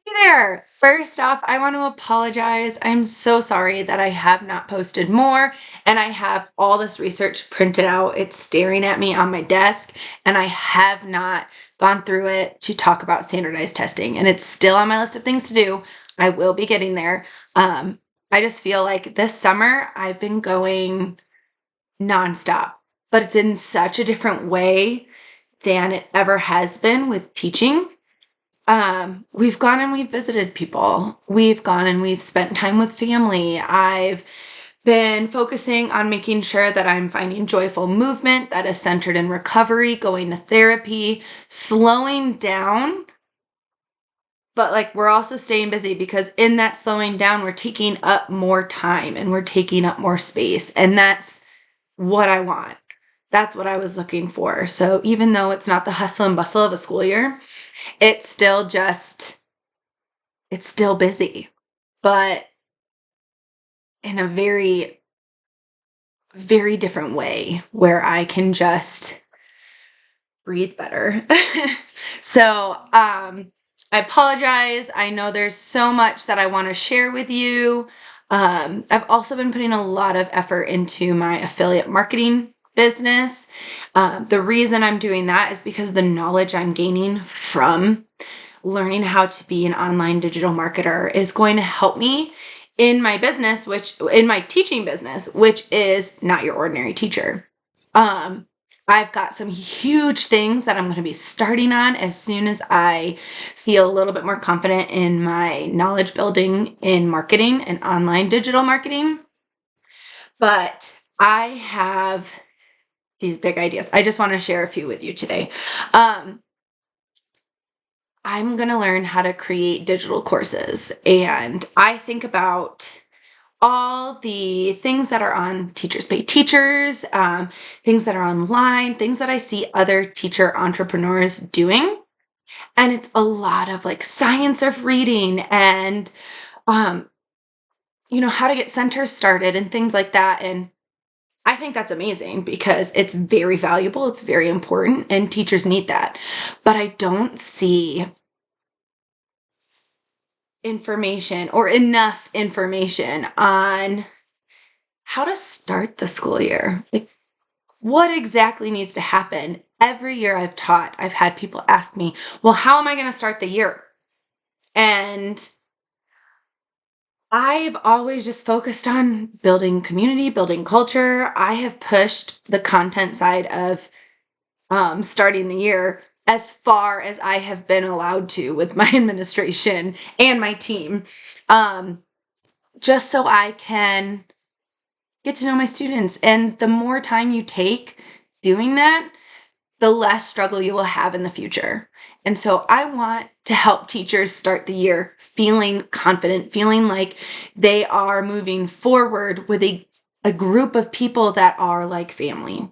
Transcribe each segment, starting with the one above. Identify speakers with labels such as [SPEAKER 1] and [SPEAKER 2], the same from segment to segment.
[SPEAKER 1] Hey there! First off, I want to apologize. I'm so sorry that I have not posted more and I have all this research printed out. It's staring at me on my desk and I have not gone through it to talk about standardized testing and it's still on my list of things to do. I will be getting there. Um, I just feel like this summer I've been going nonstop, but it's in such a different way than it ever has been with teaching. We've gone and we've visited people. We've gone and we've spent time with family. I've been focusing on making sure that I'm finding joyful movement that is centered in recovery, going to therapy, slowing down. But like we're also staying busy because in that slowing down, we're taking up more time and we're taking up more space. And that's what I want. That's what I was looking for. So even though it's not the hustle and bustle of a school year, it's still just it's still busy, but in a very, very different way where I can just breathe better. So, I apologize. I know there's so much that I want to share with you. I've also been putting a lot of effort into my affiliate marketing business. The reason I'm doing that is because the knowledge I'm gaining from learning how to be an online digital marketer is going to help me in my business, which in my teaching business, which is not your ordinary teacher. Um, I've got some huge things that I'm going to be starting on as soon as I feel a little bit more confident in my knowledge building in marketing and online digital marketing. But I have these big ideas. I just want to share a few with you today. Um, I'm going to learn how to create digital courses. And I think about all the things that are on Teachers Pay Teachers, things that are online, things that I see other teacher entrepreneurs doing. And it's a lot of like science of reading and, um, how to get centers started and things like that. And I think that's amazing because it's very valuable, it's very important, and teachers need that. But I don't see information or enough information on how to start the school year. Like, what exactly needs to happen? Every year I've taught, I've had people ask me, well, how am I going to start the year? And I've always just focused on building community, building culture. I have pushed the content side of starting the year as far as I have been allowed to with my administration and my team, um, just so I can get to know my students. And the more time you take doing that, the less struggle you will have in the future. And so I want to help teachers start the year feeling confident, feeling like they are moving forward with a group of people that are like family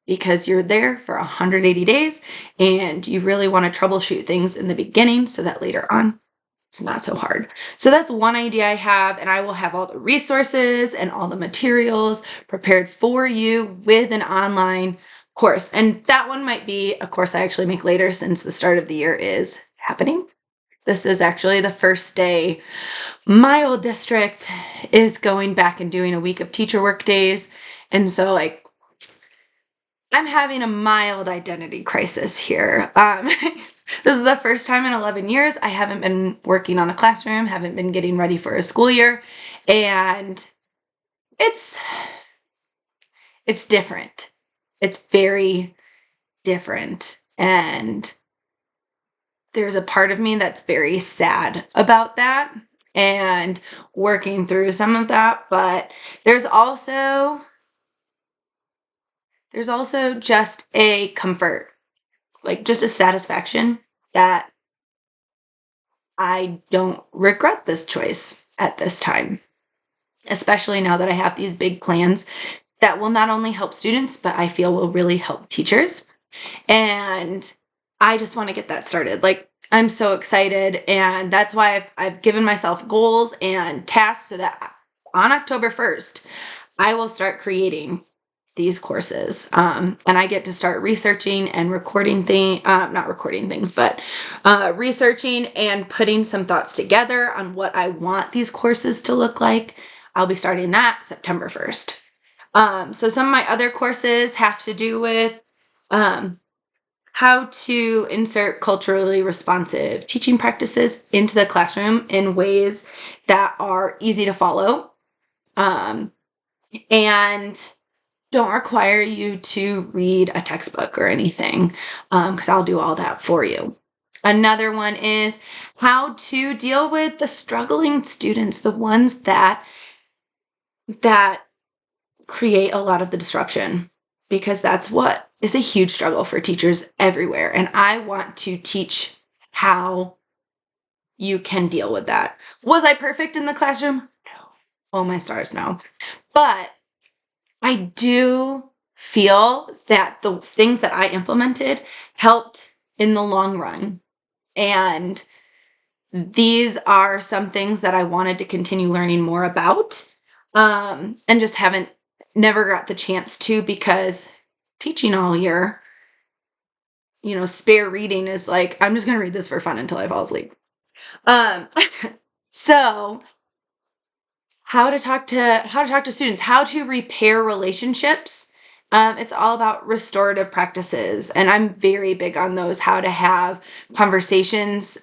[SPEAKER 1] because you're there for 180 days and you really want to troubleshoot things in the beginning so that later on it's not so hard. So that's one idea I have, and I will have all the resources and all the materials prepared for you with an online course. And that one might be a course I actually make later since the start of the year is happening. This is actually the first day my old district is going back and doing a week of teacher work days. And so, like, I'm having a mild identity crisis here. This is the first time in 11 years I haven't been working on a classroom, haven't been getting ready for a school year, and it's it's different. It's very different, and there's a part of me that's very sad about that and working through some of that, but there's also there's also just a comfort, like just a satisfaction that I don't regret this choice at this time, especially now that I have these big plans that will not only help students, but I feel will really help teachers. And I just want to get that started. Like, I'm so excited. And that's why I've given myself goals and tasks so that on October 1st, I will start creating these courses. And I get to start researching and not recording things, but researching and putting some thoughts together on what I want these courses to look like. I'll be starting that September 1st. So some of my other courses have to do with um, how to insert culturally responsive teaching practices into the classroom in ways that are easy to follow and don't require you to read a textbook or anything, because I'll do all that for you. Another one is how to deal with the struggling students, the ones that create a lot of the disruption, because that's what is a huge struggle for teachers everywhere. And I want to teach how you can deal with that. Was I perfect in the classroom? No. Oh, my stars, no. But I do feel that the things that I implemented helped in the long run. And these are some things that I wanted to continue learning more about, and just never got the chance to, because teaching all year, spare reading is like, I'm just going to read this for fun until I fall asleep. Um, so how to talk to students, how to repair relationships. It's all about restorative practices, and I'm very big on those. How to have conversations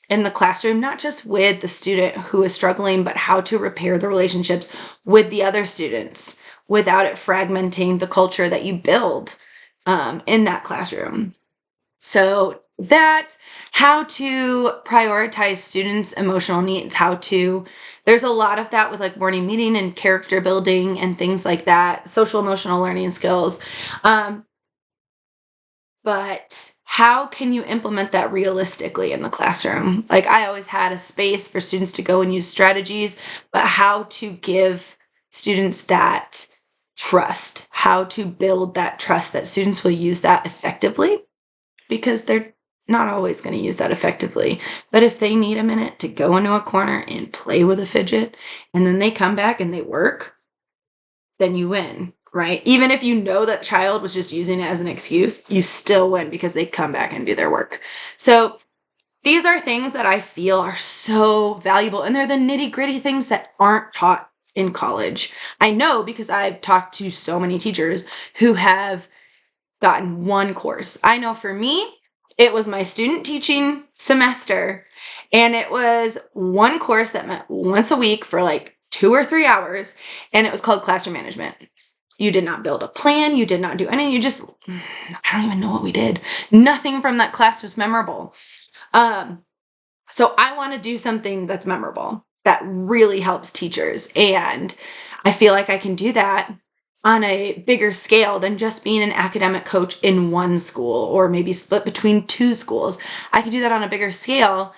[SPEAKER 1] in the classroom, not just with the student who is struggling, but how to repair the relationships with the other students without it fragmenting the culture that you build in that classroom. So how to prioritize students' emotional needs, there's a lot of that with like morning meeting and character building and things like that, social emotional learning skills. But how can you implement that realistically in the classroom? Like, I always had a space for students to go and use strategies, but how to give students that trust, how to build that trust that students will use that effectively, because they're not always going to use that effectively. But if they need a minute to go into a corner and play with a fidget, and then they come back and they work, then you win, right? Even if you know that child was just using it as an excuse, you still win because they come back and do their work. So these are things that I feel are so valuable, and they're the nitty-gritty things that aren't taught in college. I know, because I've talked to so many teachers who have gotten one course. I know for me, it was my student teaching semester, and it was one course that met once a week for like 2 or 3 hours, and it was called classroom management. You did not build a plan. You did not do anything. I don't even know what we did. Nothing from that class was memorable. So I want to do something that's memorable, that really helps teachers. And I feel like I can do that on a bigger scale than just being an academic coach in one school, or maybe split between 2 schools. I can do that on a bigger scale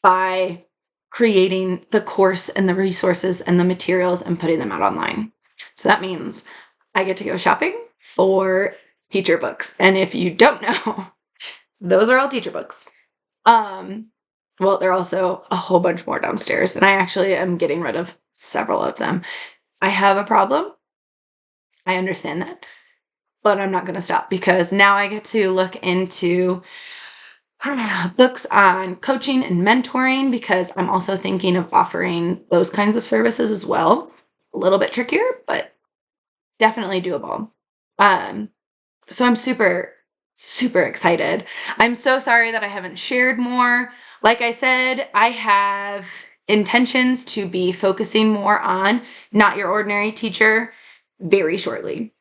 [SPEAKER 1] by creating the course and the resources and the materials and putting them out online. So that means I get to go shopping for teacher books. And if you don't know, those are all teacher books. Well, there are also a whole bunch more downstairs, and I actually am getting rid of several of them. I have a problem. I understand that, but I'm not going to stop, because now I get to look into books on coaching and mentoring, because I'm also thinking of offering those kinds of services as well. A little bit trickier, but definitely doable. So I'm super, super excited. I'm so sorry that I haven't shared more. Like I said, I have intentions to be focusing more on Not Your Ordinary Teacher very shortly.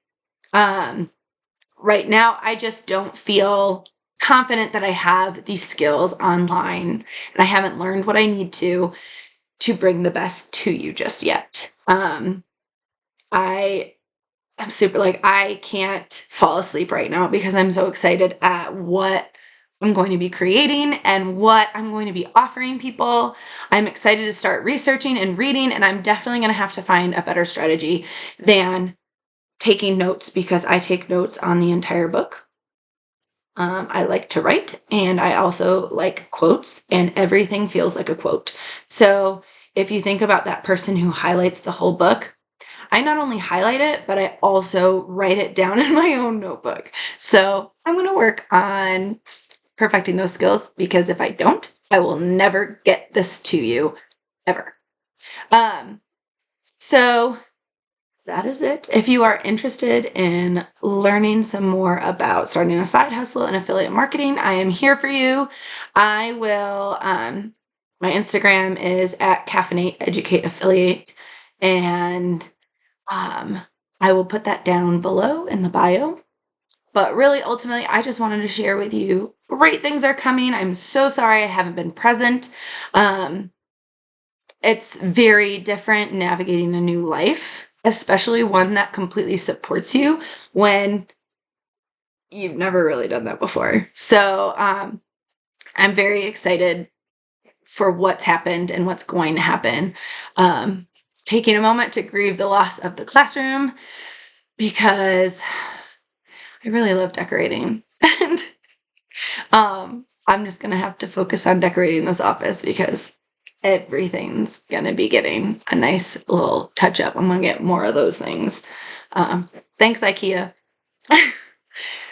[SPEAKER 1] Right now, I just don't feel confident that I have these skills online, and I haven't learned what I need to bring the best to you just yet. I'm super, I can't fall asleep right now because I'm so excited at what I'm going to be creating and what I'm going to be offering people. I'm excited to start researching and reading, and I'm definitely going to have to find a better strategy than taking notes, because I take notes on the entire book. I like to write, and I also like quotes, and everything feels like a quote. So if you think about that person who highlights the whole book, I not only highlight it, but I also write it down in my own notebook. So I'm going to work on perfecting those skills because if I don't, I will never get this to you ever. Um, so that is it. If you are interested in learning some more about starting a side hustle and affiliate marketing, I am here for you. I will, my Instagram is at Caffeinate Educate Affiliate, and um, I will put that down below in the bio. But really, ultimately, I just wanted to share with you great things are coming. I'm so sorry I haven't been present. It's very different navigating a new life, especially one that completely supports you when you've never really done that before. So I'm very excited for what's happened and what's going to happen. Taking a moment to grieve the loss of the classroom because I really love decorating. And I'm just going to have to focus on decorating this office because everything's going to be getting a nice little touch up. I'm going to get more of those things. Thanks, IKEA.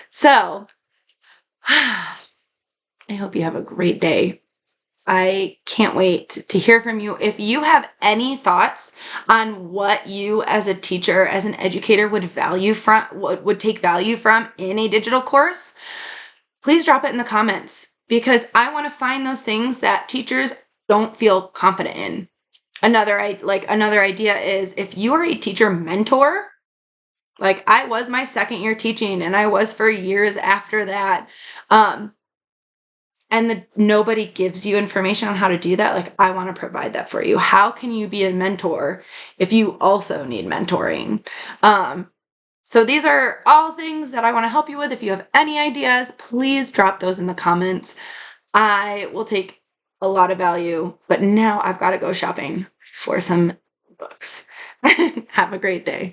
[SPEAKER 1] So, I hope you have a great day. I can't wait to hear from you. If you have any thoughts on what you as a teacher, as an educator would take value from in a digital course, please drop it in the comments because I want to find those things that teachers don't feel confident in. Another idea is if you are a teacher mentor, like I was my second year teaching and I was for years after that, and nobody gives you information on how to do that, like I want to provide that for you. How can you be a mentor if you also need mentoring? So these are all things that I want to help you with. If you have any ideas, please drop those in the comments. I will take a lot of value, but now I've got to go shopping for some books. Have a great day.